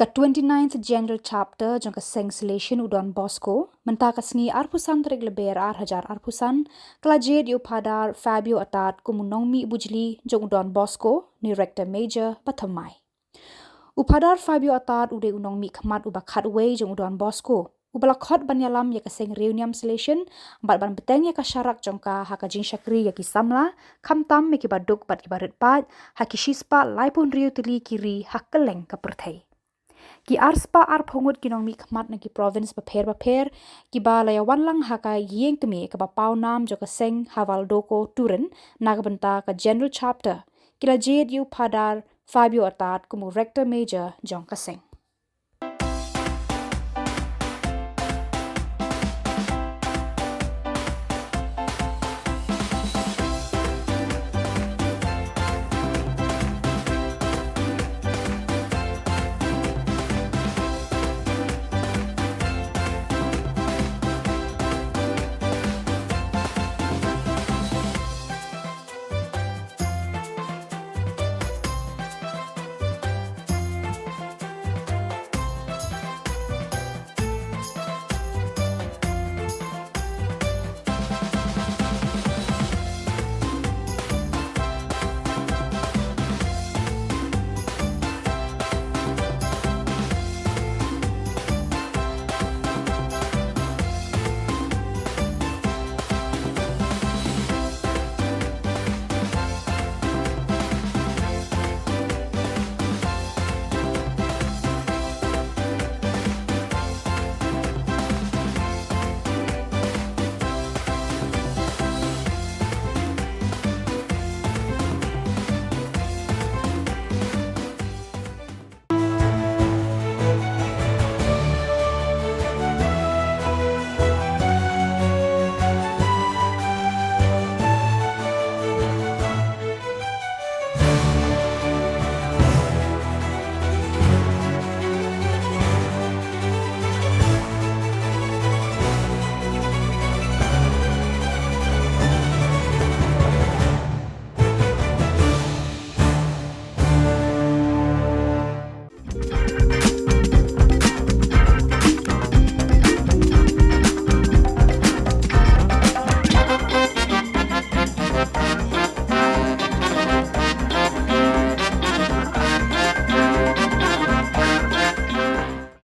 Ka 29th General Chapter jong ka Seng Salesian udon Bosco, mentaka sengi arpusan terik leber hajar arpusan, kelajed yu padar Fabio atat kumunongmi bujli jong udon Bosco ni Rector Major Bathymmai. Upadar Fabio atat ude unongmi khamat ubakat wei jong udon Bosco. Ubalakot banyalam ya ka Seng Reunion Salesian, bat ban beteng ya ka syarak jong ka haka jing syakri ya ki samla, kamtam me ki baduk bat ki barit pat, haki shispa laipun riu teli kiri hak keleng ka perthai. Ki arspa arpungut kinong mi khmat na ki province baper ki ba layawan lang haka yeng tumi ka bapau nam jo ka Seng hawal doko turen naga benta ka general chapter kila jed yu padar Fabio atat kumu rector major jong ka Seng.